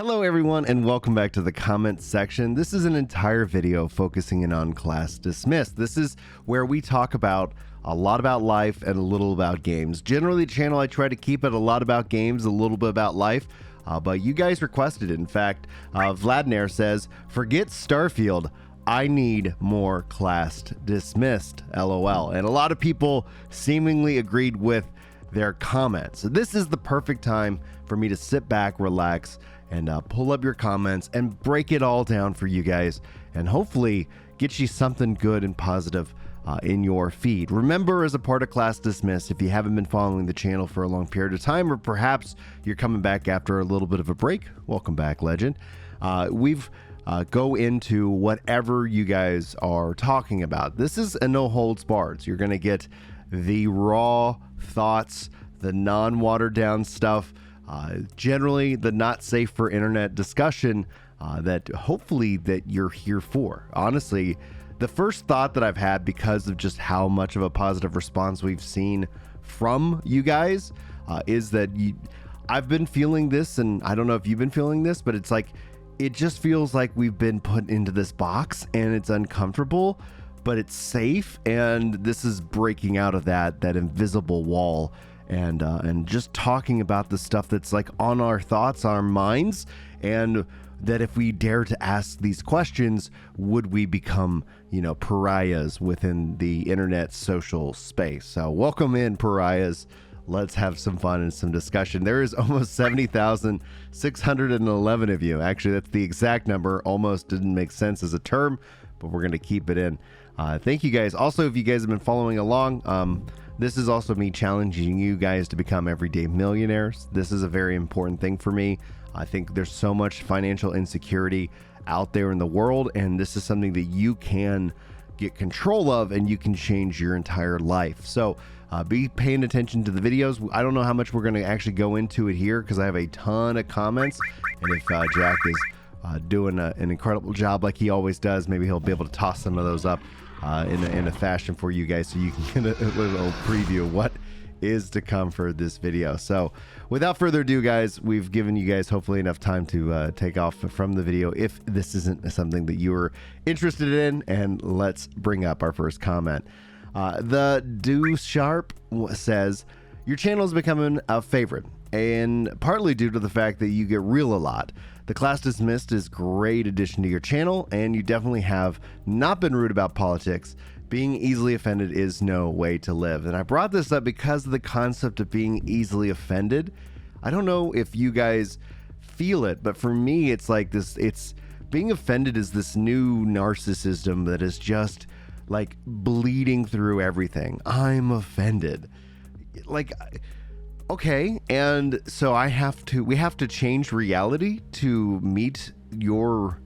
Hello everyone and welcome back to the comments section. This is an entire video focusing in on Class Dismissed. This is where we talk about a lot about life and a little about games. Generally the channel I try to keep it a lot about games, a little bit about life, but you guys requested it. In fact, Vladner says, forget Starfield, I need more Class Dismissed, LOL. And a lot of people seemingly agreed with their comments. So this is the perfect time for me to sit back, relax, and pull up your comments and break it all down for you guys and hopefully get you something good and positive in your feed. Remember, as a part of Class Dismissed, if you haven't been following the channel for a long period of time, or perhaps you're coming back after a little bit of a break, welcome back, legend. We've go into whatever you guys are talking about. This is a no holds barred. So you're going to get the raw thoughts, the non-watered down stuff, generally the not safe for internet discussion that hopefully that you're here for. Honestly, the first thought that I've had, because of just how much of a positive response we've seen from you guys, is that I've been feeling this, and I don't know if you've been feeling this, but it's like, it just feels like we've been put into this box and it's uncomfortable, but it's safe, and this is breaking out of that invisible wall and just talking about the stuff that's like on our thoughts, our minds, and that if we dare to ask these questions, would we become, pariahs within the internet social space? So welcome in, pariahs. Let's have some fun and some discussion. There is almost 70,611 of you. Actually, that's the exact number. Almost didn't make sense as a term, but we're going to keep it in. Thank you guys. Also, if you guys have been following along, this is also me challenging you guys to become everyday millionaires. This is a very important thing for me. I think there's so much financial insecurity out there in the world, and this is something that you can get control of, and you can change your entire life. So be paying attention to the videos. I don't know how much we're going to actually go into it here because I have a ton of comments, and if Jack is doing an incredible job like he always does, maybe he'll be able to toss some of those up in a fashion for you guys so you can get a little preview of what is to come for this video. So without further ado, guys, we've given you guys hopefully enough time to take off from the video if this isn't something that you were interested in, and let's bring up our first comment. The Do Sharp says, your channel is becoming a favorite, and partly due to the fact that you get real a lot. The Class Dismissed is a great addition to your channel, and you definitely have not been rude about politics. Being easily offended is no way to live. And I brought this up because of the concept of being easily offended. I don't know if you guys feel it, but for me, it's like this, being offended is this new narcissism that is just like bleeding through everything. I'm offended. Like, okay, and so we have to change reality to meet your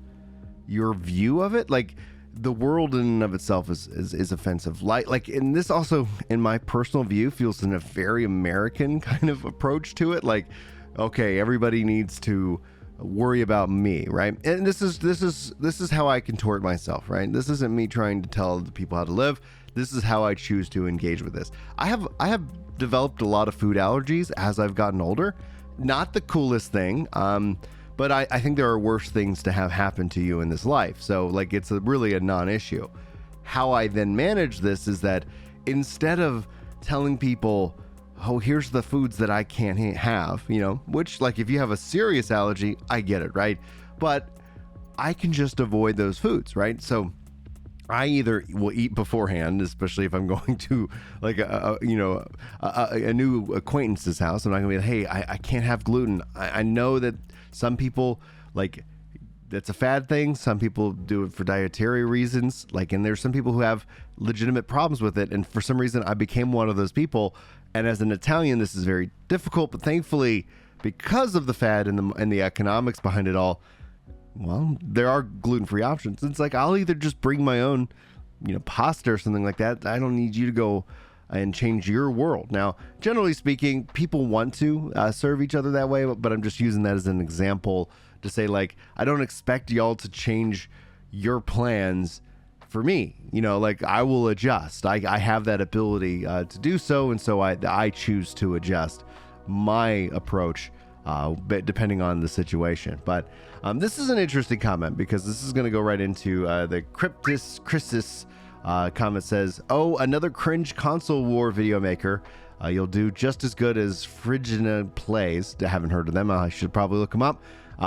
view of it. Like, the world in and of itself is offensive. Like, and this also, in my personal view, feels in a very American kind of approach to it. Like, okay, everybody needs to worry about me, right? And this is how I contort myself, right? This isn't me trying to tell the people how to live. This is how I choose to engage with this. I have developed a lot of food allergies as I've gotten older. Not the coolest thing, but I think there are worse things to have happen to you in this life. So like, it's really a non-issue. How I then manage this is that instead of telling people, oh, here's the foods that I can't have, which, like, if you have a serious allergy, I get it, right? But I can just avoid those foods, right? So I either will eat beforehand, especially if I'm going to like a new acquaintance's house. I'm not gonna be like, hey, I can't have gluten. I know that some people, like, that's a fad thing. Some people do it for dietary reasons. Like, and there's some people who have legitimate problems with it. And for some reason, I became one of those people. And as an Italian, this is very difficult. But thankfully, because of the fad and the economics behind it all, well, there are gluten-free options. It's like, I'll either just bring my own, pasta or something like that. I don't need you to go and change your world. Now, generally speaking, people want to serve each other that way, but I'm just using that as an example to say, like, I don't expect y'all to change your plans for me. Like, I will adjust. I have that ability to do so, and so I choose to adjust my approach depending on the situation. But this is an interesting comment because this is going to go right into the Cryptis Christus comment says, "Oh, another cringe console war video maker. You'll do just as good as Frigina Plays." I haven't heard of them. I should probably look them up.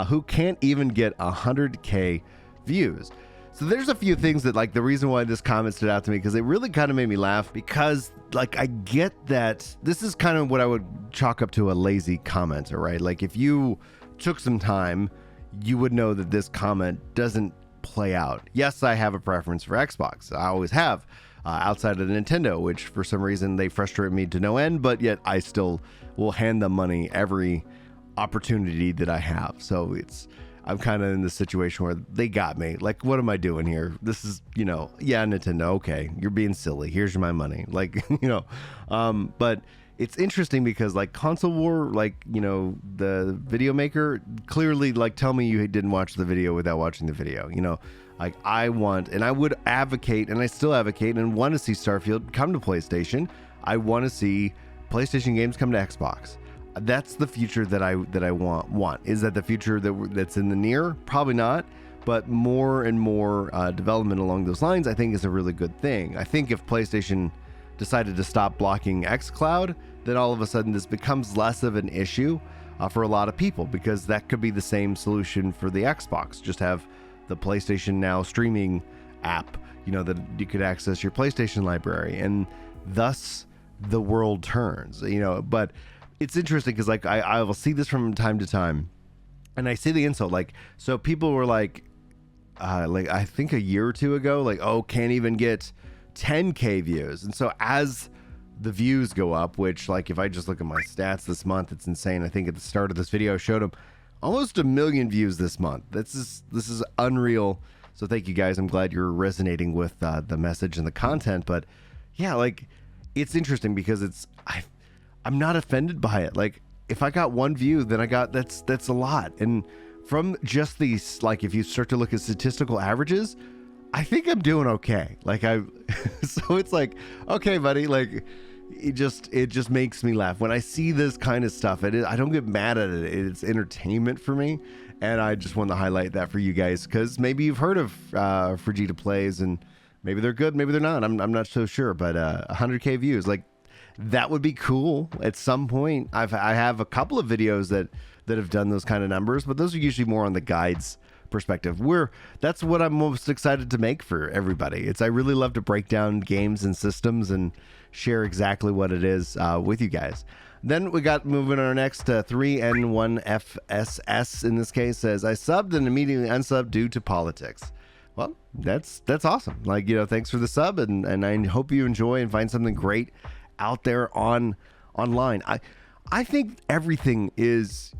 Who can't even get 100K views. So there's a few things that, like, the reason why this comment stood out to me, because it really kind of made me laugh, because, like, I get that this is kind of what I would chalk up to a lazy commenter, right? Like, if you took some time, you would know that this comment doesn't play out. Yes, I have a preference for Xbox. I always have, outside of Nintendo, which for some reason they frustrate me to no end, but yet I still will hand them money every opportunity that I have. So I'm kind of in this situation where they got me. Like, what am I doing here? This is, yeah, Nintendo, okay, you're being silly. Here's my money. Like, but it's interesting because, like, console war, like, the video maker, clearly, like, tell me you didn't watch the video without watching the video. Like, I want, and I would advocate, and I still advocate and want to see Starfield come to PlayStation. I want to see PlayStation games come to Xbox. That's the future that I want. Is that the future that's in the near? Probably not, but more and more development along those lines, I think, is a really good thing. I think if PlayStation decided to stop blocking xCloud, then all of a sudden this becomes less of an issue for a lot of people, because that could be the same solution for the Xbox. Just have the PlayStation Now streaming app, that you could access your PlayStation library, and thus the world turns, but it's interesting because, like, I will see this from time to time, and I see the insult. Like, so people were like I think a year or two ago, like, oh, can't even get 10K views. And so as the views go up, which, like, if I just look at my stats this month, it's insane. I think at the start of this video I showed them almost 1 million views this month. This is unreal. So thank you guys. I'm glad you're resonating with the message and the content. But yeah, like, it's interesting because I'm not offended by it. Like, if I got 1 view, then that's a lot. And from just these, like, if you start to look at statistical averages, I think I'm doing okay. Like, so it's like, okay, buddy, like, it just makes me laugh when I see this kind of stuff. I don't get mad at it. It's entertainment for me. And I just wanted to highlight that for you guys, because maybe you've heard of Frigida Plays, and maybe they're good, maybe they're not. I'm not so sure, but 100K views, like, that would be cool at some point. I have a couple of videos that have done those kind of numbers, but those are usually more on the guides perspective. That's what I'm most excited to make for everybody. I really love to break down games and systems and share exactly what it is with you guys. Then we got moving on our next 3N1FSS in this case says, "I subbed and immediately unsubbed due to politics." Well, that's awesome. Like, thanks for the sub, and I hope you enjoy and find something great out there online. I think everything is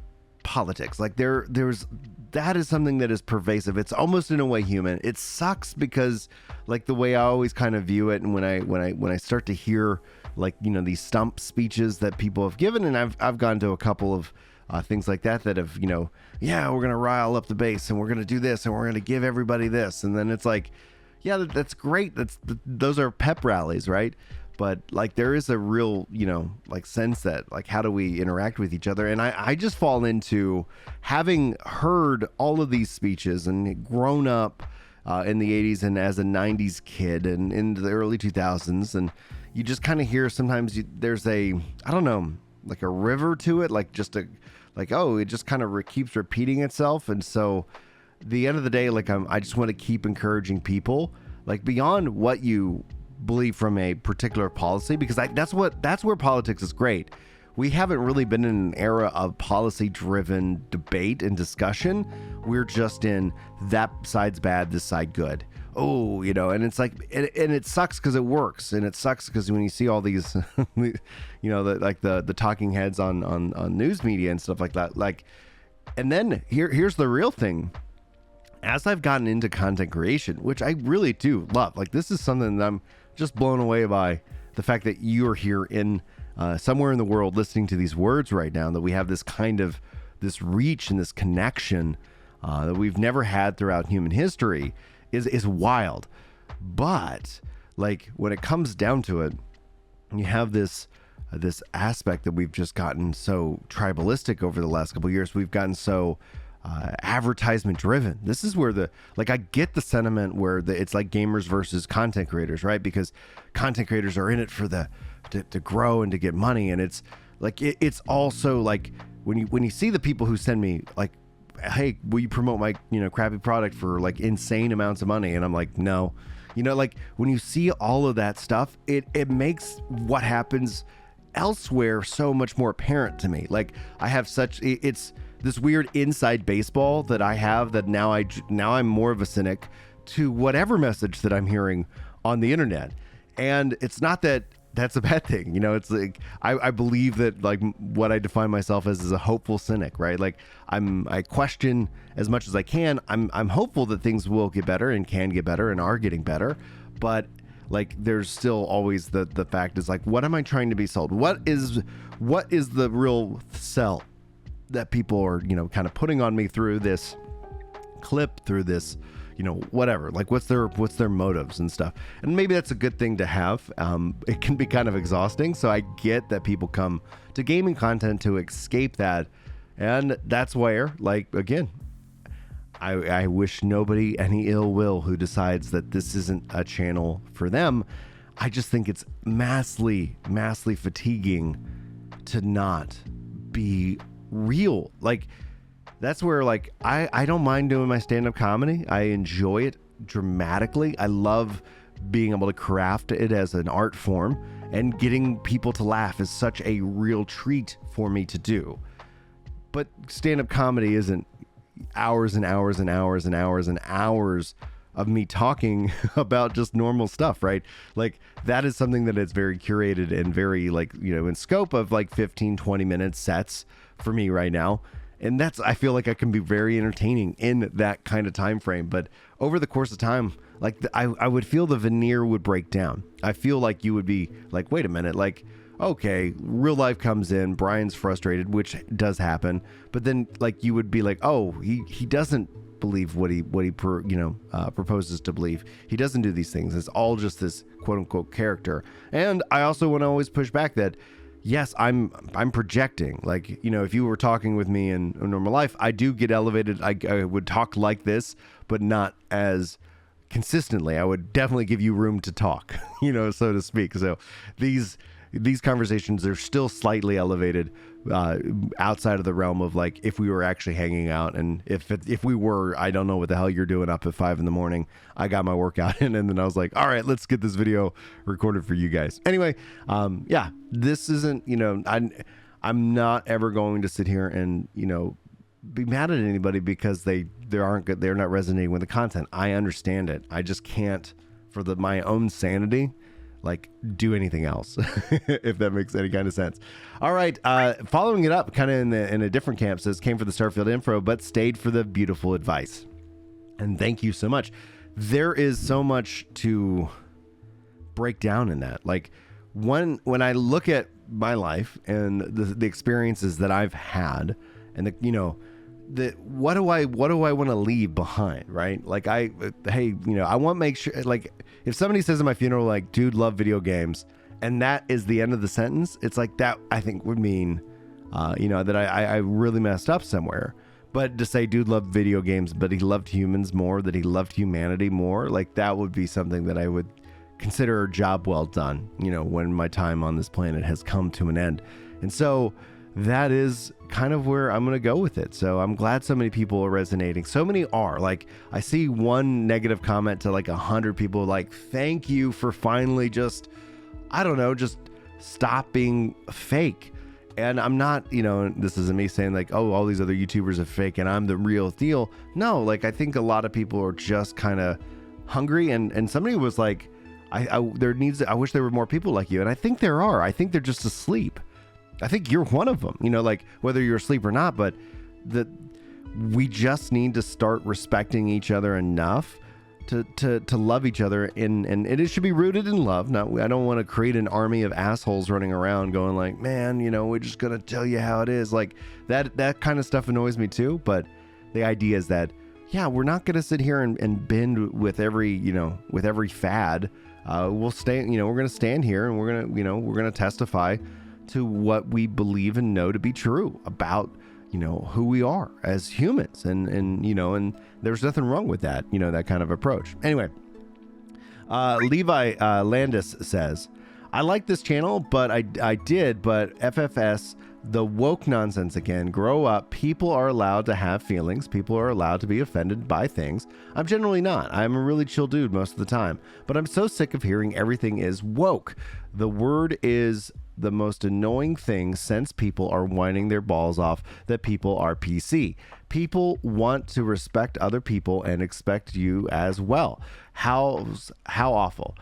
politics. Like, that is something that is pervasive. It's almost in a way human. It sucks because, like, the way I always kind of view it, and when I start to hear, like, these stump speeches that people have given, and I've gone to a couple of things like that have, yeah, we're gonna rile up the base, and we're gonna do this, and we're gonna give everybody this, and then it's like, yeah, that's great. Those are pep rallies, right? But, like, there is a real, like, sense that, like, how do we interact with each other? And I just fall into having heard all of these speeches and grown up in the 80s and as a 90s kid and into the early 2000s. And you just kind of hear sometimes there's I don't know, like a river to it, like just it just kind of keeps repeating itself. And so the end of the day, like, I just want to keep encouraging people, like, beyond what you believe from a particular policy, because that's where politics is great. We haven't really been in an era of policy driven debate and discussion. We're just in that side's bad, this side good. Oh, and it's like, and it sucks because it works, and it sucks because when you see all these the talking heads on news media and stuff like that, like, and then here's the real thing. As I've gotten into content creation, which I really do love, like, this is something that I'm just blown away by, the fact that you're here in somewhere in the world listening to these words right now, that we have this kind of this reach and this connection that we've never had throughout human history is wild. But, like, when it comes down to it, you have this this aspect that we've just gotten so tribalistic over the last couple of years. We've gotten so advertisement driven. This is where I get the sentiment where it's like gamers versus content creators, right? Because content creators are in it for to grow and to get money. And it's like, it's also like when you see the people who send me like, hey, will you promote my, crappy product for like insane amounts of money? And I'm like, no, like when you see all of that stuff, it makes what happens elsewhere so much more apparent to me. Like I have it's this weird inside baseball that I have, that now I'm more of a cynic to whatever message that I'm hearing on the internet. And it's not that that's a bad thing. It's like, I believe that like what I define myself as is a hopeful cynic, right? Like I question as much as I can. I'm hopeful that things will get better and can get better and are getting better. But like, there's still always the fact is like, what am I trying to be sold? What is the real sell that people are, kind of putting on me through this clip, through this, whatever, like what's their motives and stuff. And maybe that's a good thing to have. It can be kind of exhausting. So I get that people come to gaming content to escape that. And that's where, like, again, I wish nobody any ill will who decides that this isn't a channel for them. I just think it's massively fatiguing to not be real. Like, that's where, like, I don't mind doing my stand-up comedy. I enjoy it dramatically. I love being able to craft it as an art form, and getting people to laugh is such a real treat for me to do. But stand-up comedy isn't hours and hours and hours and hours and hours of me talking about just normal stuff, right? Like, that is something that is very curated and very, like, in scope of like 15-20 minute sets for me right now. And I feel like I can be very entertaining in that kind of time frame. But over the course of time, like, I would feel the veneer would break down. I feel like you would be like, wait a minute, like, okay, real life comes in, Brian's frustrated, which does happen. But then, like, you would be like, oh, he doesn't believe what he proposes to believe. He doesn't do these things. It's all just this quote unquote character. And I also want to always push back that, yes, I'm projecting. Like, if you were talking with me in normal life, I do get elevated. I would talk like this, but not as consistently. I would definitely give you room to talk, so to speak. So these conversations are still slightly elevated outside of the realm of, like, if we were actually hanging out. And if we were, I don't know what the hell you're doing up at 5 a.m. I got my workout in, and then I was like, all right, let's get this video recorded for you guys. Anyway, yeah, this isn't, I'm not ever going to sit here and, be mad at anybody because they're not resonating with the content. I understand it. I just can't, for my own sanity, like, do anything else, if that makes any kind of sense. All right. Following it up kind of in a different camp, says came for the Starfield info, but stayed for the beautiful advice. And thank you so much. There is so much to break down in that. Like, when I look at my life and the experiences that I've had, and what do I want to leave behind, right? Like, I want to make sure, like, if somebody says at my funeral, like, dude, love video games, and that is the end of the sentence, it's like, that I think would mean, that I really messed up somewhere. But to say dude loved video games, but he loved humans more, that he loved humanity more, like, that would be something that I would consider a job well done, when my time on this planet has come to an end. And so that is kind of where I'm going to go with it. So I'm glad so many people are resonating. So many are. Like, I see one negative comment to like 100 people, like, thank you for finally just stop being fake. And I'm not, this isn't me saying like, oh, all these other YouTubers are fake and I'm the real deal. No, like, I think a lot of people are just kind of hungry. And somebody was like, I wish there were more people like you. And I think there are. I think they're just asleep. I think you're one of them, like, whether you're asleep or not, but we just need to start respecting each other enough to love each other, and it should be rooted in love. I don't want to create an army of assholes running around going like, man, we're just going to tell you how it is. Like, that kind of stuff annoys me too. But the idea is that, yeah, we're not going to sit here and bend with every fad. We'll stay, we're going to stand here and we're going to testify to what we believe and know to be true about, who we are as humans. And there's nothing wrong with that, that kind of approach. Anyway, Levi Landis says, I like this channel, but but FFS, the woke nonsense again. Grow up. People are allowed to have feelings. People are allowed to be offended by things. I'm generally not. I'm a really chill dude most of the time, but I'm so sick of hearing everything is woke. The word is the most annoying thing since people are whining their balls off that people are PC. People want to respect other people and expect you as well. How awful.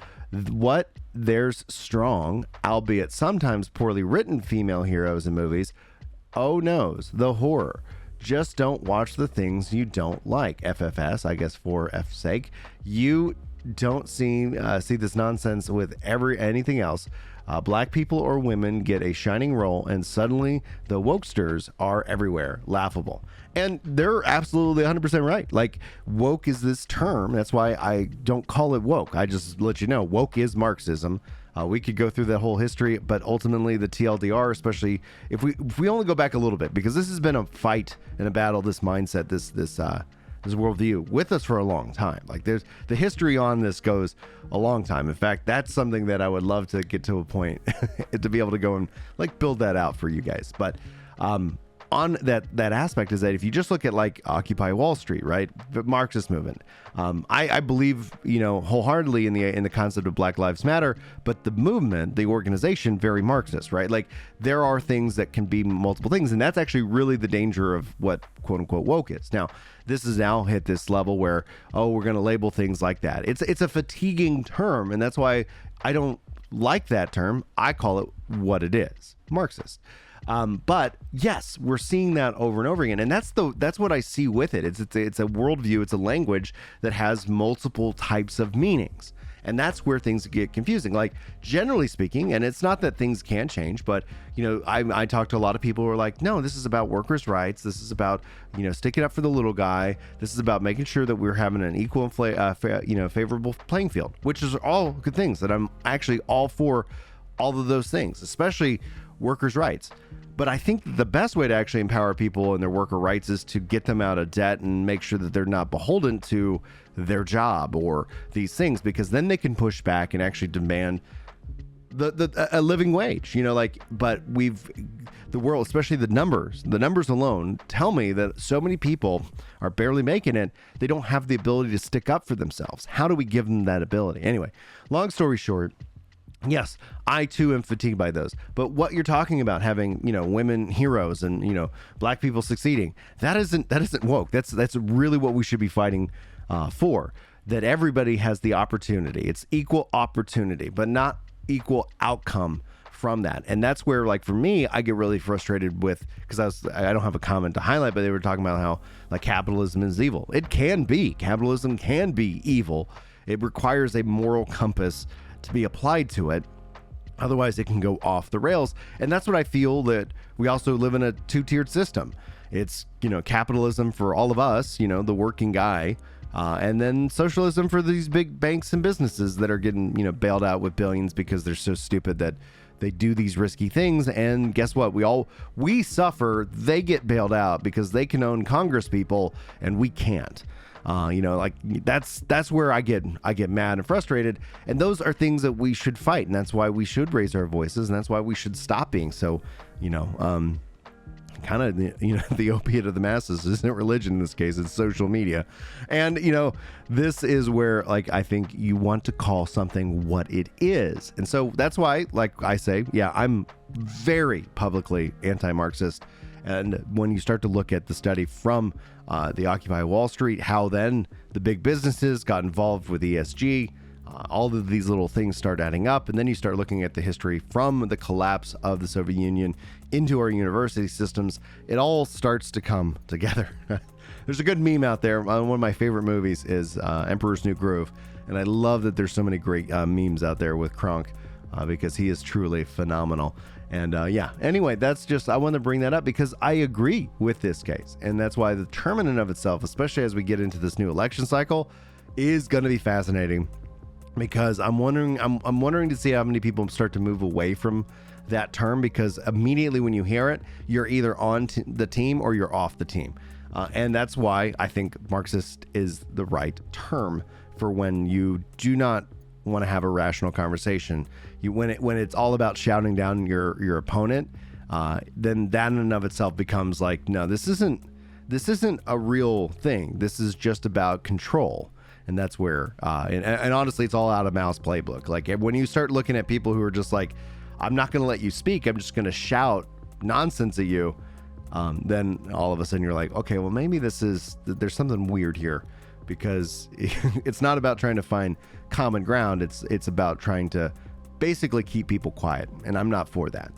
What there's strong, albeit sometimes poorly written female heroes in movies. Oh noes, the horror. Just don't watch the things you don't like. FFS, I guess for F's sake. You don't see this nonsense with anything else. Black people or women get a shining role, and suddenly the wokesters are everywhere. Laughable. And they're absolutely 100% right. Like, woke is this term. That's why I don't call it woke. I just let you know, woke is Marxism. We could go through that whole history, but ultimately the TLDR, especially if we only go back a little bit, because this has been a fight and a battle, this mindset, this worldview with us for a long time. Like, there's the history on this goes a long time. In fact, that's something that I would love to get to a point to be able to go and like build that out for you guys. But on that aspect is that if you just look at like Occupy Wall Street, right, the Marxist movement, I believe wholeheartedly in the concept of Black Lives Matter, but the movement, the organization, very Marxist, right? Like, there are things that can be multiple things, and that's actually really the danger of what quote unquote woke is. Now, this has now hit this level where we're going to label things like that. It's a fatiguing term, and that's why I don't like that term. I call it what it is, Marxist. But yes, we're seeing that over and over again, and that's what I see with it. It's a worldview, it's a language that has multiple types of meanings, and that's where things get confusing. Like, generally speaking, and it's not that things can't change, but I talk to a lot of people who are like, no, this is about workers' rights. This is about sticking up for the little guy. This is about making sure that we're having an equal and favorable playing field, which is all good things that I'm actually all for. All of those things, especially workers' rights. But I think the best way to actually empower people and their worker rights is to get them out of debt and make sure that they're not beholden to their job or these things, because then they can push back and actually demand a living wage, but the world, especially the numbers alone tell me that so many people are barely making it. They don't have the ability to stick up for themselves. How do we give them that ability? Anyway, long story short, yes, I too am fatigued by those. But what you're talking about, having women heroes and black people succeeding, that isn't woke. That's really what we should be fighting for. That everybody has the opportunity. It's equal opportunity, but not equal outcome from that. And that's where, like, for me, I get really frustrated with, because I don't have a comment to highlight, but they were talking about how like capitalism is evil. It can be. Capitalism can be evil. It requires a moral compass to be applied to it. Otherwise, it can go off the rails. And that's what I feel, that we also live in a two-tiered system. It's, capitalism for all of us, the working guy, and then socialism for these big banks and businesses that are getting, bailed out with billions because they're so stupid that they do these risky things. And guess what? We suffer. They get bailed out because they can own Congress people and we can't. That's where I get mad and frustrated, and those are things that we should fight, and that's why we should raise our voices, and that's why we should stop being so, kind of, the opiate of the masses isn't religion in this case, it's social media. And this is where, like, I think you want to call something what it is. And so that's why, like I say, yeah, I'm very publicly anti-Marxist. And when you start to look at the study from the Occupy Wall Street, how then the big businesses got involved with ESG, all of these little things start adding up. And then you start looking at the history from the collapse of the Soviet Union into our university systems. It all starts to come together. There's a good meme out there. One of my favorite movies is Emperor's New Groove. And I love that there's so many great memes out there with Kronk because he is truly phenomenal. And anyway, I want to bring that up because I agree with this case. And that's why the term in and of itself, especially as we get into this new election cycle, is going to be fascinating, because I'm wondering to see how many people start to move away from that term, because immediately when you hear it, you're either on the team or you're off the team. And that's why I think Marxist is the right term for when you do not want to have a rational conversation. When it's all about shouting down your opponent, then that in and of itself becomes like, no, this isn't a real thing. This is just about control. And that's where, and honestly, it's all out of Mao's playbook. Like when you start looking at people who are just like, I'm not going to let you speak, I'm just going to shout nonsense at you. Then all of a sudden you're like, okay, well maybe there's something weird here, because it's not about trying to find common ground. It's about trying to basically keep people quiet. And I'm not for that.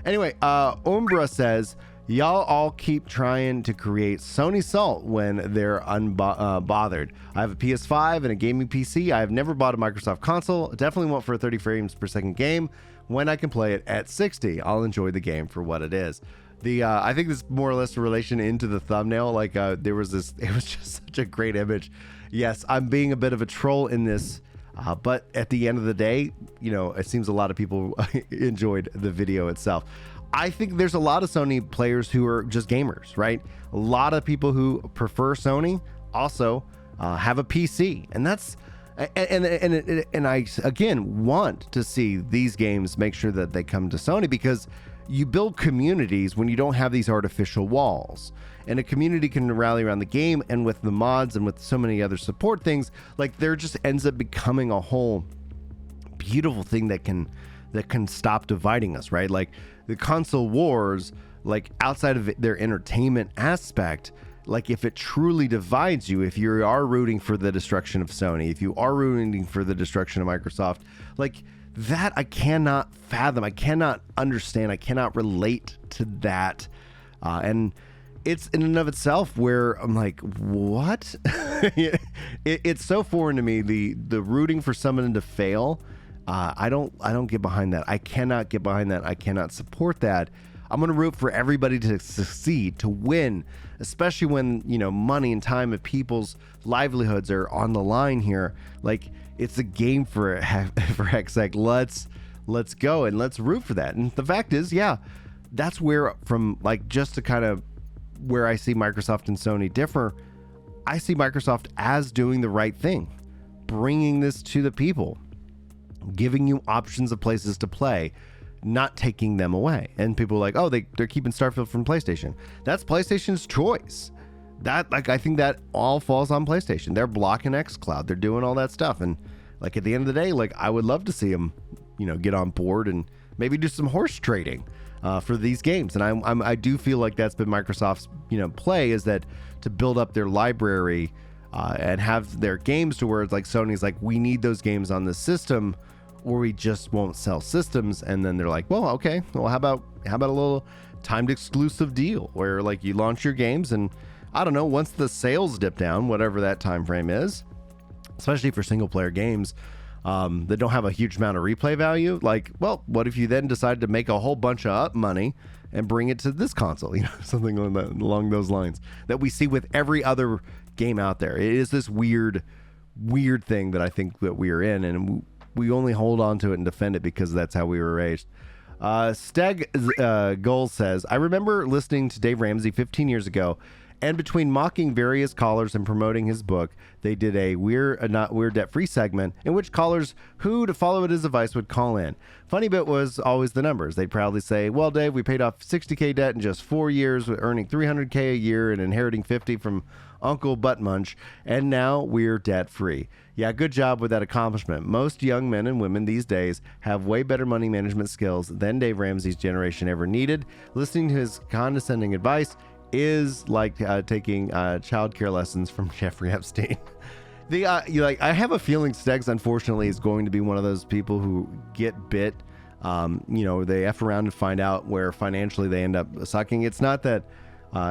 Anyway, Umbra says, y'all all keep trying to create Sony salt when they're unbothered. I have a PS5 and a gaming PC. I have never bought a Microsoft console. Definitely want for a 30 frames per second game. When I can play it at 60, I'll enjoy the game for what it is. I think this is more or less a relation into the thumbnail. Like there was this, it was just such a great image. Yes, I'm being a bit of a troll in this, but at the end of the day, it seems a lot of people enjoyed the video itself. I think there's a lot of Sony players who are just gamers, right? A lot of people who prefer Sony also have a PC, and that's and I again want to see these games make sure that they come to Sony, because you build communities when you don't have these artificial walls, and a community can rally around the game, and with the mods and with so many other support things, like there just ends up becoming a whole beautiful thing that can stop dividing us, right? Like the console wars, like outside of their entertainment aspect, like if it truly divides you, if you are rooting for the destruction of Sony, if you are rooting for the destruction of Microsoft, like that I cannot fathom, I cannot understand, I cannot relate to that. And it's in and of itself where I'm like, what? It's so foreign to me, the rooting for someone to fail. I don't get behind that. I cannot get behind that. I cannot support that. I'm going to root for everybody to succeed, to win, especially when, money and time of people's livelihoods are on the line here. Like, it's a game for heck's sake. Let's go and let's root for that. And the fact is, yeah, that's where, from like just to kind of where I see Microsoft and Sony differ, I see Microsoft as doing the right thing, bringing this to the people, giving you options of places to play, not taking them away. And people are like, oh, they're keeping Starfield from PlayStation. That's PlayStation's choice. That, like, I think that all falls on PlayStation. They're blocking xCloud. They're doing all that stuff. And like at the end of the day, like I would love to see them, get on board and maybe do some horse trading for these games. And I do feel like that's been Microsoft's, play, is that to build up their library and have their games to where it's like Sony's like, we need those games on the system, or we just won't sell systems. And then they're like, well, okay, well, how about a little timed exclusive deal where like you launch your games, and I don't know, once the sales dip down, whatever that time frame is, especially for single player games that don't have a huge amount of replay value, like, well, what if you then decide to make a whole bunch of up money and bring it to this console, something along those lines that we see with every other game out there. It is this weird thing that I think that we are in, and we only hold on to it and defend it because that's how we were raised. Steg Goal says, I remember listening to Dave Ramsey 15 years ago, and between mocking various callers and promoting his book, they did a Not We're Debt Free segment in which callers who, to follow his advice, would call in. Funny bit was always the numbers. They'd proudly say, well, Dave, we paid off $60K debt in just 4 years, earning $300K a year and inheriting $50 from Uncle Buttmunch, and now we're debt free. Yeah, good job with that accomplishment. Most young men and women these days have way better money management skills than Dave Ramsey's generation ever needed. Listening to his condescending advice is like taking child care lessons from Jeffrey Epstein. I have a feeling Stegs, unfortunately, is going to be one of those people who get bit. They F around and find out where financially they end up sucking. It's not that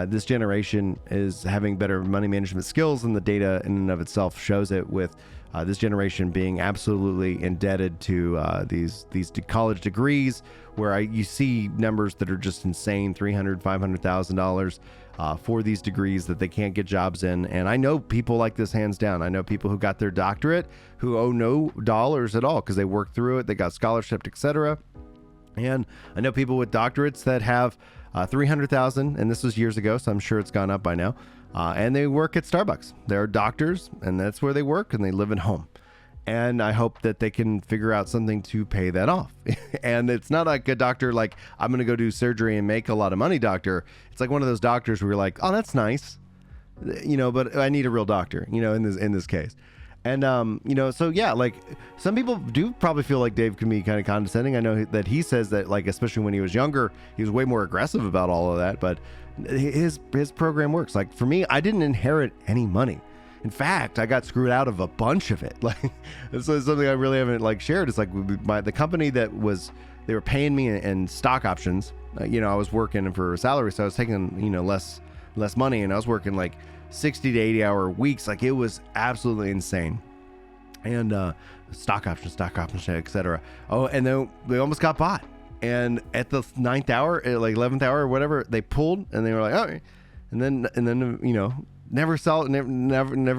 this generation is having better money management skills, and the data in and of itself shows it, with this generation being absolutely indebted to these college degrees, where you see numbers that are just insane, $300,000, $500,000 for these degrees that they can't get jobs in. And I know people like this, hands down. I know people who got their doctorate who owe no dollars at all because they worked through it, they got scholarship, etc. And I know people with doctorates that have 300,000, and this was years ago, so I'm sure it's gone up by now. And they work at Starbucks. They're doctors, and that's where they work, and they live at home. And I hope that they can figure out something to pay that off. And it's not like a doctor, like, I'm going to go do surgery and make a lot of money doctor. It's like one of those doctors where you're like, oh, that's nice, but I need a real doctor, in this case. And, so yeah, like some people do probably feel like Dave can be kind of condescending. I know that he says that, like, especially when he was younger, he was way more aggressive about all of that, but his program works. Like for me, I didn't inherit any money. In fact, I got screwed out of a bunch of it. Like, this is something I really haven't shared. It's like the company they were paying me in stock options. I was working for a salary, so I was taking, less money, and I was working like 60 to 80 hour weeks. Like, it was absolutely insane. And stock options, etc. Oh, and then they almost got bought. And at the 9th hour, like 11th hour or whatever, they pulled, and they were like, oh, and then never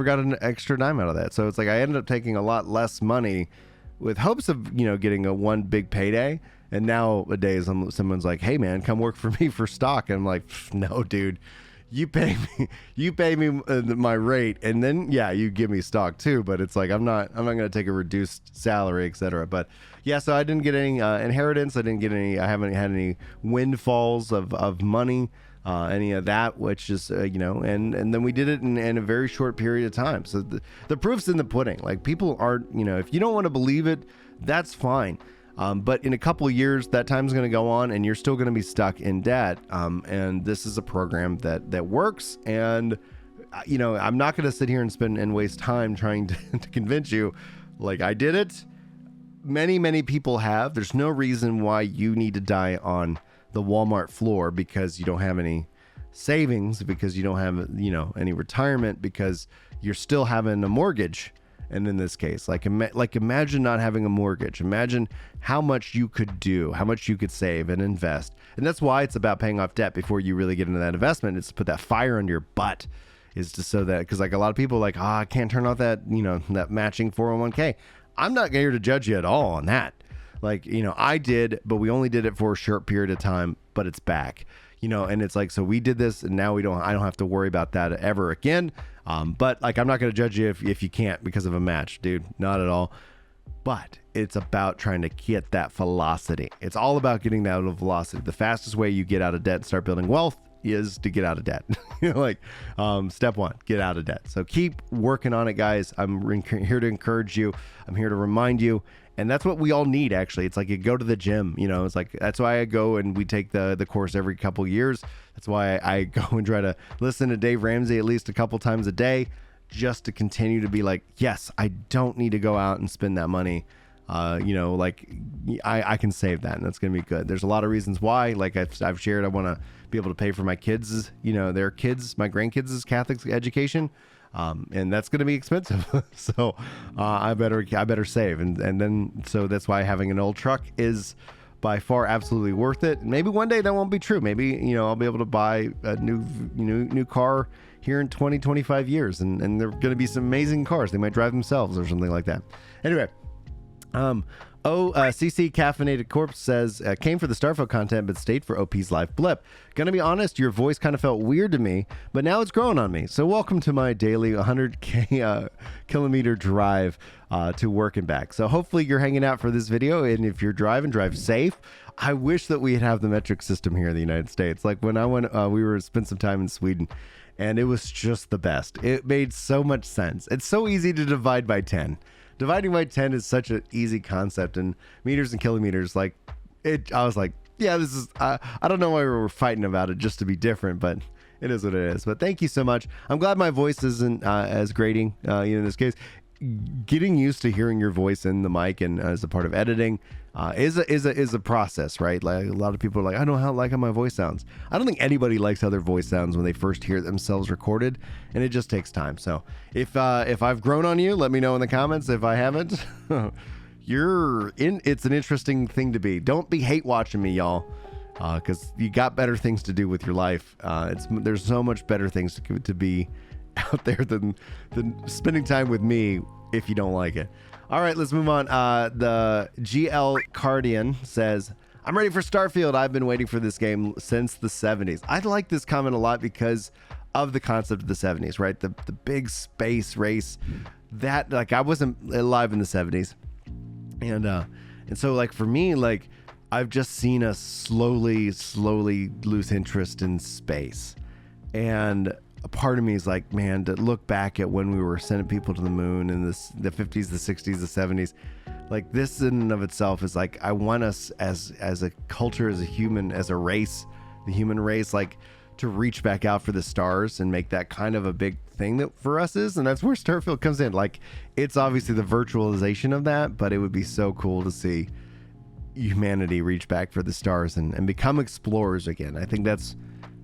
got an extra dime out of that. So it's like I ended up taking a lot less money with hopes of getting a one big payday. And nowadays someone's like, hey man, come work for me for stock, and I'm like, no dude, you pay me my rate, and then you give me stock too. But it's like I'm not gonna take a reduced salary, etc. But yeah, so I didn't get any inheritance. I haven't had any windfalls of money, any of that, which is and then we did it in a very short period of time. So the proof's in the pudding. Like, people aren't, if you don't want to believe it, that's fine. But in a couple of years, that time's going to go on, and you're still going to be stuck in debt. And this is a program that works. And I'm not going to sit here and waste time trying to convince you. Like, I did it. Many people have. There's no reason why you need to die on the Walmart floor because you don't have any savings, because you don't have any retirement, because you're still having a mortgage. And in this case, like imagine not having a mortgage. Imagine how much you could do, how much you could save and invest. And that's why it's about paying off debt before you really get into that investment. It's to put that fire under your butt, is to so that, because like a lot of people are like, I can't turn off that that matching 401k. I'm not here to judge you at all on that. Like, I did, but we only did it for a short period of time, but it's back, and it's like, so we did this, and now I don't have to worry about that ever again. But like, I'm not going to judge you if you can't because of a match, dude, not at all. But it's about trying to get that velocity. It's all about getting that velocity. The fastest way you get out of debt and start building wealth is to get out of debt. Step one, get out of debt. So keep working on it, guys. I'm here to encourage you. I'm here to remind you. And that's what we all need, actually. It's like you go to the gym, it's like, that's why I go and we take the course every couple years. That's why I go and try to listen to Dave Ramsey at least a couple times a day, just to continue to be like, yes, I don't need to go out and spend that money. I can save that, and that's going to be good. There's a lot of reasons why, like I've shared, I want to be able to pay for my kids, their kids, my grandkids' Catholic education. And that's going to be expensive. So, I better save. And then, so that's why having an old truck is by far absolutely worth it. Maybe one day that won't be true. Maybe, I'll be able to buy a new car here in 20-25 years. And they're going to be some amazing cars. They might drive themselves or something like that. Anyway, CC Caffeinated Corpse says, came for the Starfield content, but stayed for OP's live blip. Gonna be honest, your voice kind of felt weird to me, but now it's growing on me. So welcome to my daily 100k kilometer drive to work and back. So hopefully you're hanging out for this video, and if you're driving, drive safe. I wish that we'd have the metric system here in the United States. Like when I went, spent some time in Sweden, and it was just the best. It made so much sense. It's so easy to divide by 10. Dividing by 10 is such an easy concept, and meters and kilometers, like it, I was like, yeah, this is, I don't know why we were fighting about it just to be different, but it is what it is. But thank you so much. I'm glad my voice isn't as grating, in this case. Getting used to hearing your voice in the mic and as a part of editing is a process, right? Like a lot of people are like, I don't like how my voice sounds. I don't think anybody likes how their voice sounds when they first hear themselves recorded, and it just takes time. So if I've grown on you, let me know in the comments. If I haven't, it's an interesting thing to be. Don't be hate watching me, y'all, because you got better things to do with your life. There's so much better things to be out there than spending time with me if you don't like it. All right, let's move on. The GL Cardian says, I'm ready for Starfield. I've been waiting for this game since the 70s. I like this comment a lot because of the concept of the 70s, right? The big space race that, like, I wasn't alive in the 70s. And so, like, for me, like, I've just seen us slowly lose interest in space. And a part of me is like, man, to look back at when we were sending people to the moon in the 50s, the 60s, the 70s, like, this in and of itself is like, I want us as a culture, as a human, as a race, the human race, like, to reach back out for the stars and make that kind of a big thing that for us is. And that's where Starfield comes in. Like, it's obviously the virtualization of that, but it would be so cool to see humanity reach back for the stars and become explorers again. I think that's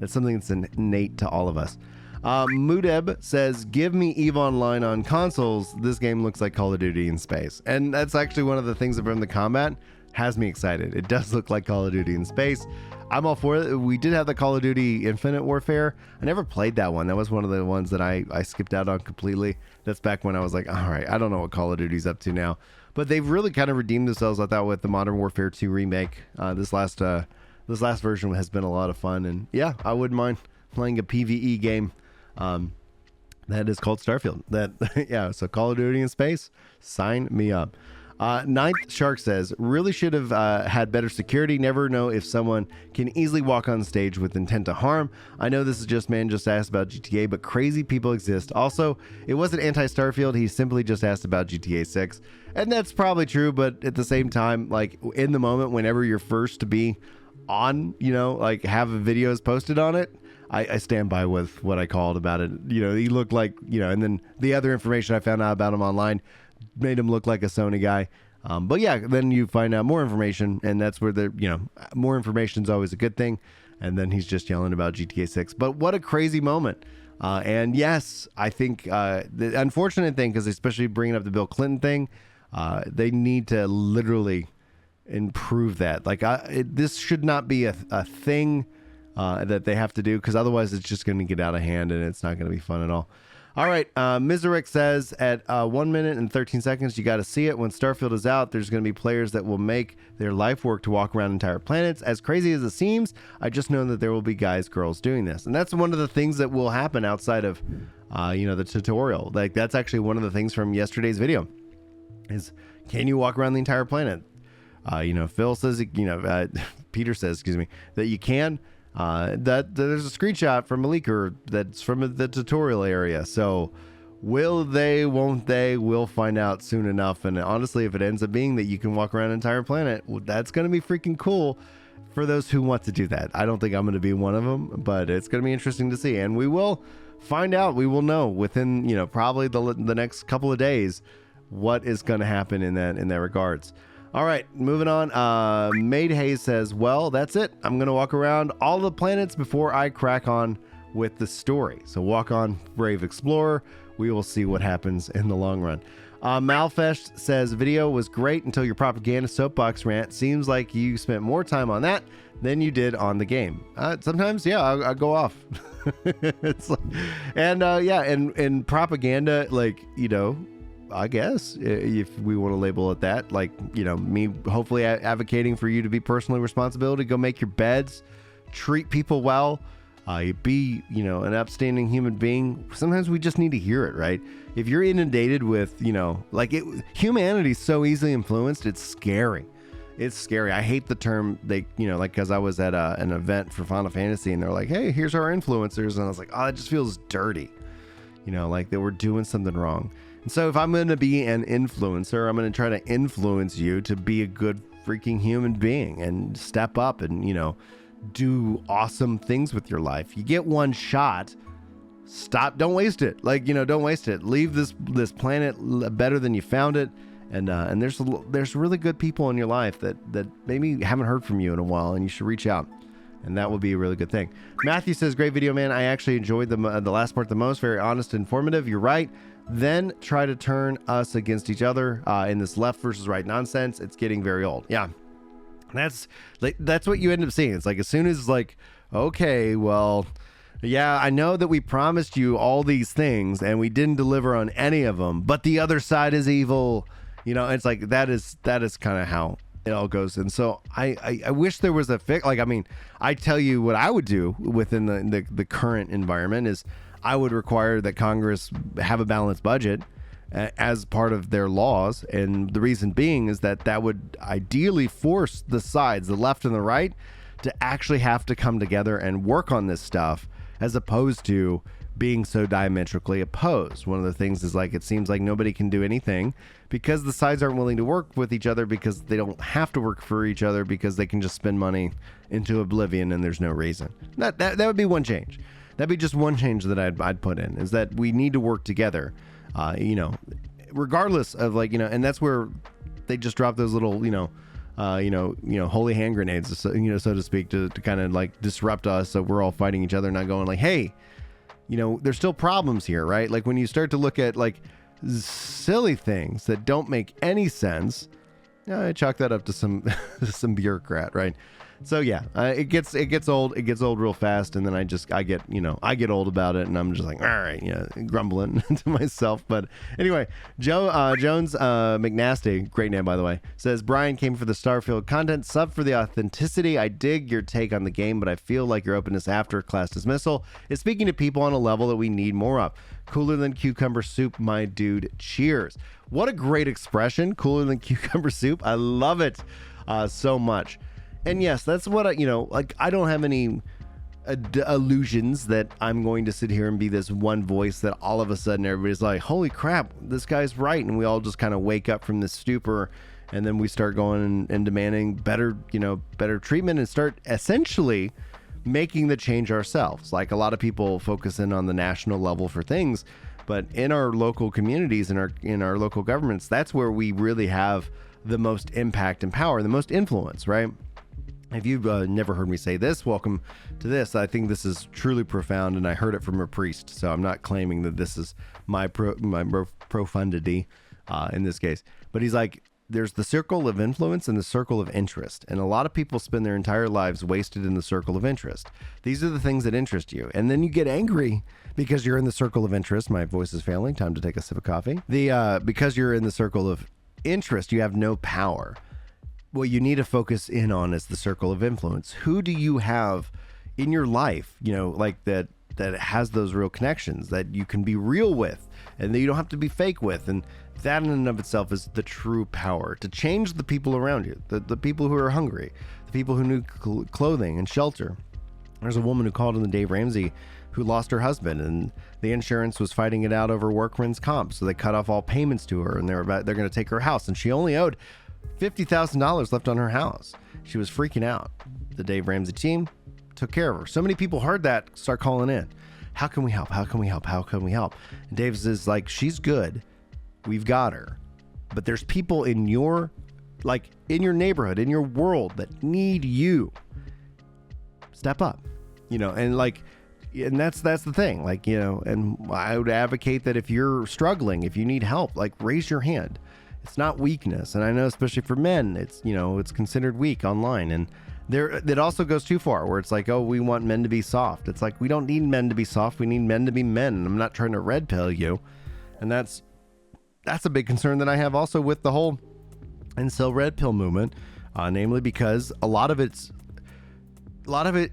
something that's innate to all of us. Mudeb says, give me EVE Online on consoles. This game looks like Call of Duty in space. And that's actually one of the things from the combat has me excited. It does look like Call of Duty in space. I'm all for it. We did have the Call of Duty Infinite Warfare. I never played that one. That was one of the ones that I skipped out on completely. That's back when I was like, all right, I don't know what Call of Duty's up to now. But they've really kind of redeemed themselves, I thought, with the Modern Warfare 2 remake. This last version has been a lot of fun. And yeah, I wouldn't mind playing a PvE game that is called Starfield. Yeah, so Call of Duty in space, sign me up. Ninth Shark says, really should have had better security. Never know if someone can easily walk on stage with intent to harm. I know this is just asked about GTA, but crazy people exist. Also, it wasn't anti-Starfield. He simply just asked about GTA 6. And that's probably true, but at the same time, like, in the moment, whenever you're first to be on, like, have videos posted on it, I stand by with what I called about it. He looked like, and then the other information I found out about him online made him look like a Sony guy. But yeah, then you find out more information, and that's where more information is always a good thing. And then he's just yelling about GTA 6. But what a crazy moment. And yes, I think the unfortunate thing, because especially bringing up the Bill Clinton thing, they need to literally improve that. Like, this should not be a thing that they have to do, because otherwise it's just going to get out of hand and it's not going to be fun at all. All right, Mizarek says, at 1 minute and 13 seconds, you got to see it. When Starfield is out, there's going to be players that will make their life work to walk around entire planets. As crazy as it seems, I just know that there will be guys, girls doing this. And that's one of the things that will happen outside of, the tutorial. Like, that's actually one of the things from yesterday's video is, can you walk around the entire planet? Phil says, Peter says, excuse me, that you can. That there's a screenshot from a leaker that's from the tutorial area. So will they, won't they? We'll find out soon enough. And honestly, if it ends up being that you can walk around an entire planet, well, that's going to be freaking cool for those who want to do that. I don't think I'm going to be one of them, but it's going to be interesting to see. And we will find out. We will know within, probably the next couple of days what is going to happen in that regards. All right, moving on. Maid Hayes says, well, that's it. I'm going to walk around all the planets before I crack on with the story. So walk on, brave explorer. We will see what happens in the long run. Malfesh says, video was great until your propaganda soapbox rant. Seems like you spent more time on that than you did on the game. Sometimes, yeah, I'll go off. It's like, and propaganda, like, I guess, if we want to label it that, like, me hopefully advocating for you to be personally responsible, to go make your beds, treat people well, be, an upstanding human being. Sometimes we just need to hear it, right? If you're inundated with, humanity's so easily influenced, it's scary. It's scary. I hate the term because I was at an event for Final Fantasy and they're like, hey, here's our influencers. And I was like, oh, it just feels dirty. Like they were doing something wrong. And so if I'm going to be an influencer, I'm going to try to influence you to be a good freaking human being and step up and, do awesome things with your life. You get one shot. Stop. Don't waste it. Don't waste it. Leave this planet better than you found it. And there's really good people in your life that maybe haven't heard from you in a while, and you should reach out. And that would be a really good thing. Matthew says, great video, man. I actually enjoyed the last part the most. Very honest and informative. You're right. Then try to turn us against each other in this left versus right nonsense. It's getting very old. Yeah. That's what you end up seeing. It's like, as soon as like, okay, well, yeah, I know that we promised you all these things and we didn't deliver on any of them, but the other side is evil. It's like, that is kind of how it all goes. And so I wish there was a fix. Like, I mean, I tell you what I would do within the current environment is I would require that Congress have a balanced budget as part of their laws. And the reason being is that would ideally force the sides, the left and the right, to actually have to come together and work on this stuff, as opposed to being so diametrically opposed. One of the things is, like, it seems like nobody can do anything because the sides aren't willing to work with each other, because they don't have to work for each other, because they can just spend money into oblivion and there's no reason. That would be one change. That'd be just one change that I'd put in, is that we need to work together, regardless of, like, and that's where they just drop those little, holy hand grenades, so to speak, to kind of like disrupt us. So we're all fighting each other, not going like, hey, there's still problems here, right? Like, when you start to look at like silly things that don't make any sense, I chalk that up to some bureaucrat, right? So yeah, it gets old. It gets old real fast, and then I get old about it, and I'm just like, all right, grumbling to myself. But anyway, Jones McNasty, great name by the way, says Brian came for the Starfield content, sub for the authenticity. I dig your take on the game, but I feel like your openness after class dismissal is speaking to people on a level that we need more of. Cooler than cucumber soup, my dude. Cheers. What a great expression, cooler than cucumber soup. I love it so much. And yes, that's what I don't have any illusions that I'm going to sit here and be this one voice that all of a sudden everybody's like, holy crap, this guy's right. And we all just kind of wake up from this stupor, and then we start going and demanding better treatment, and start essentially making the change ourselves. Like, a lot of people focus in on the national level for things, but in our local communities, in our local governments, that's where we really have the most impact and power, the most influence, right? If you've never heard me say this, welcome to this. I think this is truly profound, and I heard it from a priest, so I'm not claiming that this is my profundity in this case. But he's like, there's the circle of influence and the circle of interest, and a lot of people spend their entire lives wasted in the circle of interest. These are the things that interest you, and then you get angry because you're in the circle of interest. My voice is failing. Time to take a sip of coffee. Because you're in the circle of interest, you have no power. What you need to focus in on is the circle of influence. Who do you have in your life, like that has those real connections that you can be real with and that you don't have to be fake with? And that in and of itself is the true power to change the people around you, the people who are hungry, the people who need clothing and shelter. There's a woman who called in the Dave Ramsey who lost her husband, and the insurance was fighting it out over workman's comp. So they cut off all payments to her, and they're going to take her house, and she only owed $50,000 left on her house. She was freaking out. The Dave Ramsey team took care of her. So many people heard that, start calling in. How can we help? How can we help? How can we help? And Dave's is like, she's good. We've got her. But there's people in your neighborhood, in your world that need you. Step up, and that's the thing. And I would advocate that if you're struggling, if you need help, raise your hand. It's not weakness. And I know, especially for men, it's considered weak online. And it also goes too far where it's like, oh, we want men to be soft. It's like, we don't need men to be soft. We need men to be men. And I'm not trying to red pill you. And that's a big concern that I have also with the whole incel red pill movement, namely because a lot of it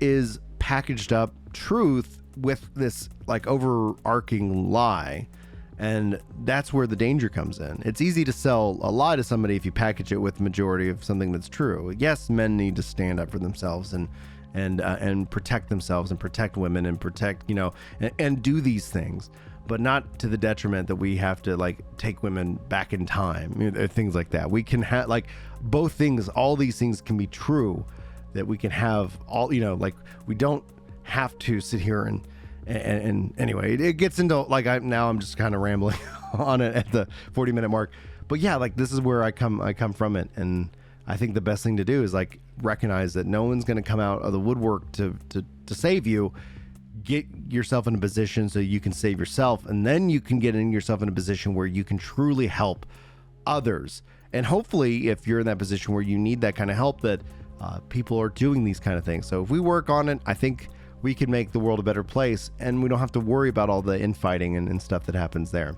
is packaged up truth with this overarching lie. And that's where the danger comes in. It's easy to sell a lie to somebody if you package it with the majority of something that's true. Yes, men need to stand up for themselves and protect themselves and protect women and protect, and do these things, but not to the detriment that we have to take women back in time, things like that. We can have both things. All these things can be true, that we can have all, we don't have to sit here and anyway, it gets into now I'm just kind of rambling on it at the 40-minute mark. But yeah, this is where I come from it. And I think the best thing to do is recognize that no one's going to come out of the woodwork to save you. Get yourself in a position so you can save yourself, and then you can get yourself in a position where you can truly help others. And hopefully, if you're in that position where you need that kind of help, that people are doing these kind of things. So if we work on it, I think we can make the world a better place, and we don't have to worry about all the infighting and stuff that happens there.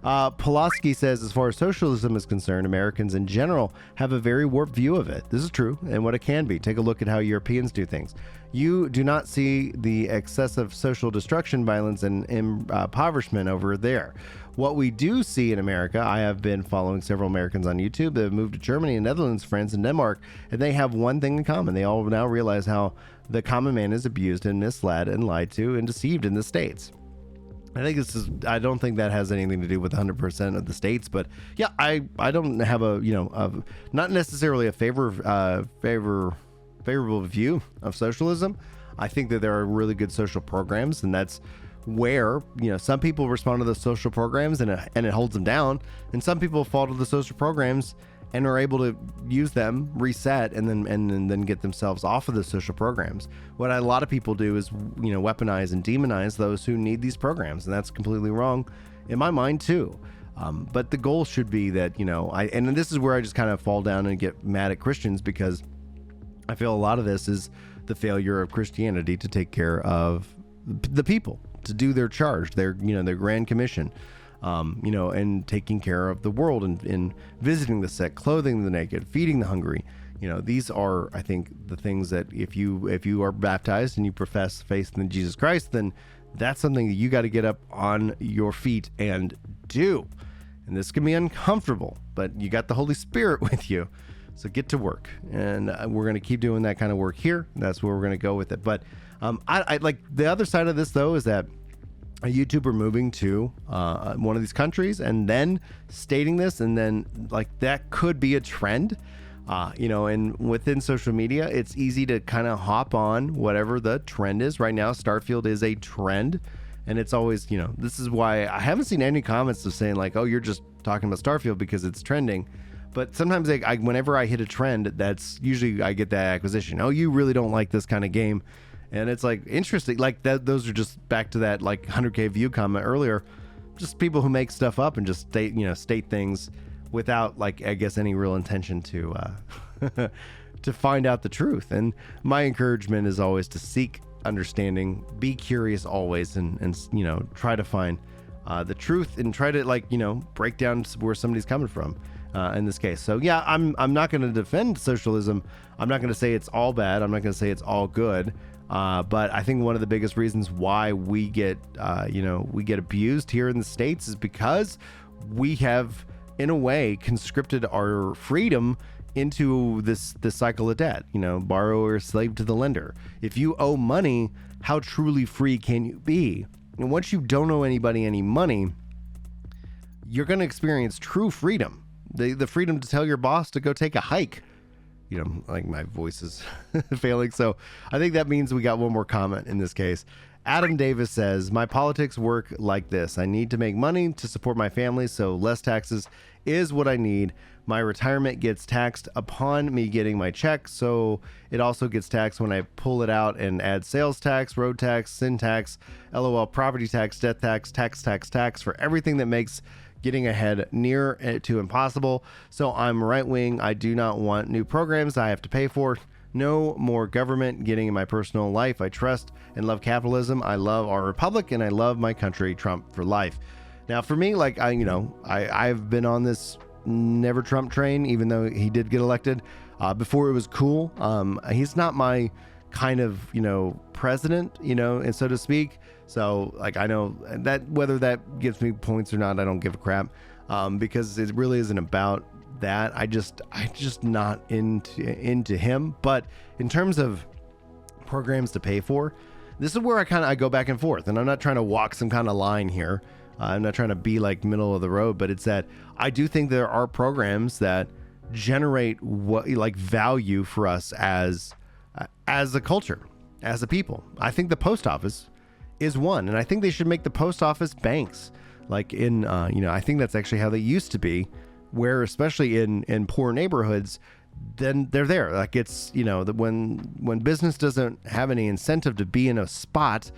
Pulaski says, as far as socialism is concerned, Americans in general have a very warped view of it. This is true, and what it can be. Take a look at how Europeans do things. You do not see the excessive social destruction, violence, and impoverishment over there. What we do see in America, I have been following several Americans on YouTube that have moved to Germany and Netherlands, France, and Denmark, and they have one thing in common. They all now realize how the common man is abused and misled and lied to and deceived in the States. I don't think that has anything to do with 100% of the states, but yeah, I don't have not necessarily a favorable view of socialism. I think that there are really good social programs, and that's where, some people respond to the social programs and it holds them down, and some people fall to the social programs and are able to use them, reset, and then get themselves off of the social programs. What a lot of people do is, weaponize and demonize those who need these programs, and that's completely wrong in my mind too. But the goal should be that, and this is where I just kind of fall down and get mad at Christians, because I feel a lot of this is the failure of Christianity to take care of the people, to do their charge, their grand commission. And taking care of the world and visiting the sick, clothing the naked, feeding the hungry. These are, I think, the things that if you are baptized and you profess faith in Jesus Christ, then that's something that you got to get up on your feet and do. And this can be uncomfortable, but you got the Holy Spirit with you. So get to work. And we're going to keep doing that kind of work here. That's where we're going to go with it. But I like the other side of this, though, is that a YouTuber moving to one of these countries and then stating this, and then that could be a trend, and within social media, it's easy to kind of hop on whatever the trend is. Right now, Starfield is a trend, and it's always, this is why I haven't seen any comments of saying like, oh, you're just talking about Starfield because it's trending. But sometimes whenever I hit a trend, that's usually I get that acquisition. Oh, you really don't like this kind of game. And it's like interesting, like that. Those are just back to that like 100K view comment earlier. Just people who make stuff up and just state things without any real intention to to find out the truth. And my encouragement is always to seek understanding, be curious always, and try to find the truth and try to break down where somebody's coming from. In this case. So yeah, I'm not going to defend socialism. I'm not going to say it's all bad. I'm not going to say it's all good. But I think one of the biggest reasons why we get abused here in the States is because we have, in a way, conscripted our freedom into this cycle of debt. Borrower, slave to the lender. If you owe money, how truly free can you be? And once you don't owe anybody any money, you're going to experience true freedom. The freedom to tell your boss to go take a hike. My voice is failing. So I think that means we got one more comment in this case. Adam Davis says, my politics work like this. I need to make money to support my family, so less taxes is what I need. My retirement gets taxed upon me getting my check, so it also gets taxed when I pull it out and add sales tax, road tax, sin tax, LOL, property tax, death tax for everything that makes getting ahead near to impossible. So I'm right wing. I do not want new programs I have to pay for. No more government getting in my personal life. I trust and love capitalism. I love our republic and I love my country. Trump for life. Now for me, I've been on this never Trump train, even though he did get elected before it was cool. He's not my kind of, president, and so to speak. So I know that whether that gives me points or not, I don't give a crap, because it really isn't about that. I just not into him. But in terms of programs to pay for, this is where I go back and forth, and I'm not trying to walk some kind of line here. I'm not trying to be middle of the road, but it's that I do think there are programs that generate value for us as a culture, as a people. I think the post office is one, and I think they should make the post office banks. I think that's actually how they used to be, where especially in poor neighborhoods, then they're there. It's that when business doesn't have any incentive to be in a spot,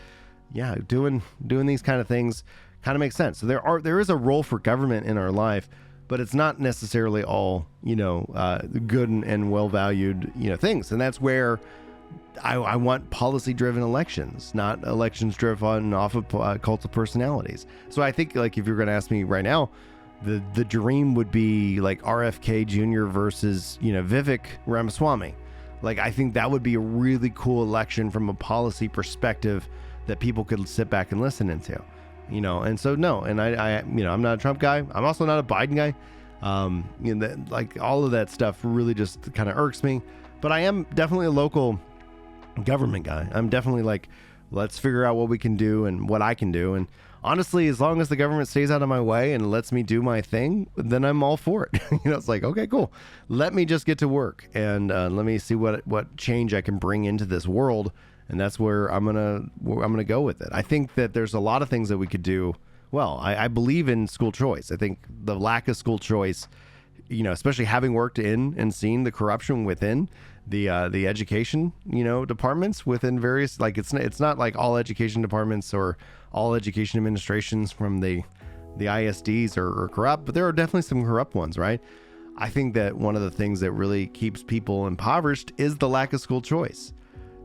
doing these kind of things kind of makes sense. So there is a role for government in our life, but it's not necessarily all good and well valued things. And that's where I want policy-driven elections, not elections driven off of cult of personalities. So I think, like, if you're going to ask me right now, the dream would be like RFK Jr. versus, Vivek Ramaswamy. Like, I think that would be a really cool election from a policy perspective that people could sit back and listen into, And so no, and I'm not a Trump guy. I'm also not a Biden guy. Like all of that stuff really just kind of irks me. But I am definitely a local government guy. I'm definitely like, let's figure out what we can do and what I can do. And honestly, as long as the government stays out of my way and lets me do my thing, then I'm all for it. It's like, okay, cool. Let me just get to work and let me see what change I can bring into this world. And that's where I'm gonna go with it. I think that there's a lot of things that we could do. Well, I believe in school choice. I think the lack of school choice, especially having worked in and seen the corruption within the education, departments within various, like it's not like all education departments or all education administrations from the ISDs are corrupt, but there are definitely some corrupt ones, right? I think that one of the things that really keeps people impoverished is the lack of school choice.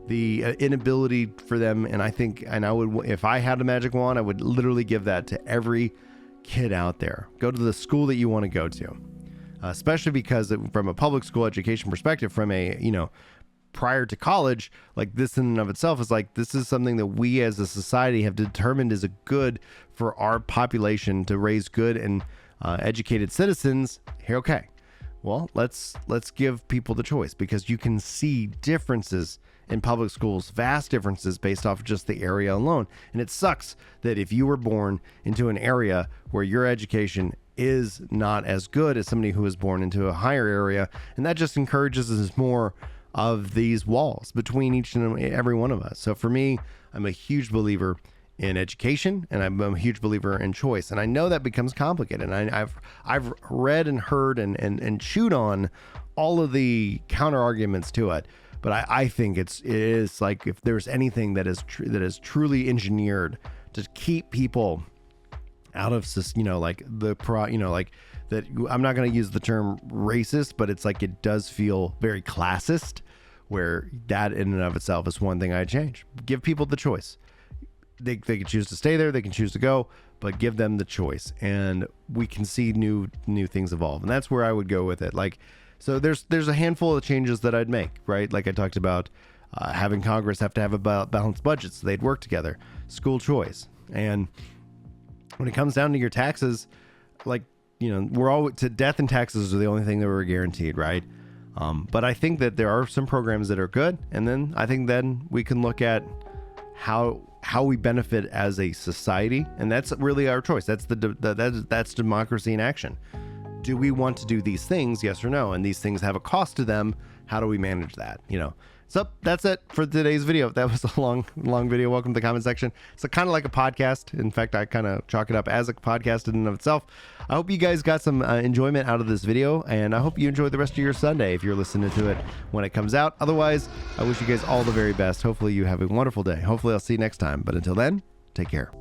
The inability for them, and I would, if I had a magic wand, I would literally give that to every kid out there. Go to the school that you want to go to, especially because from a public school education perspective, from a, prior to college, like this in and of itself is like, this is something that we as a society have determined is a good for our population to raise good and educated citizens. Here, okay, well, let's give people the choice, because you can see differences in public schools, vast differences based off of just the area alone. And it sucks that if you were born into an area where your education is not as good as somebody who was born into a higher area, and that just encourages us more of these walls between each and every one of us. So for me, I'm a huge believer in education, and I'm a huge believer in choice. And I know that becomes complicated. And I've read and heard and chewed on all of the counter arguments to it. But I think it is like, if there's anything that is truly engineered to keep people out of, like that. I'm not going to use the term racist, but it's like, it does feel very classist, where that in and of itself is one thing I'd change. Give people the choice. They can choose to stay there, they can choose to go, but give them the choice, and we can see new things evolve. And that's where I would go with it. Like, so there's a handful of changes that I'd make, right? Like I talked about, having Congress have to have a balanced budget so they'd work together, school choice. And when it comes down to your taxes, like, we're all to death, and taxes are the only thing that we're guaranteed, right? But I think that there are some programs that are good. And then I think then we can look at how we benefit as a society. And that's really our choice. That's that's democracy in action. Do we want to do these things? Yes or no? And these things have a cost to them. How do we manage that? So that's it for today's video. That was a long video. Welcome to the comment section. It's kind of like a podcast. In fact, I kind of chalk it up as a podcast in and of itself. I hope you guys got some enjoyment out of this video, and I hope you enjoy the rest of your Sunday if you're listening to it when it comes out. Otherwise, I wish you guys all the very best. Hopefully you have a wonderful day. Hopefully I'll see you next time. But until then, take care.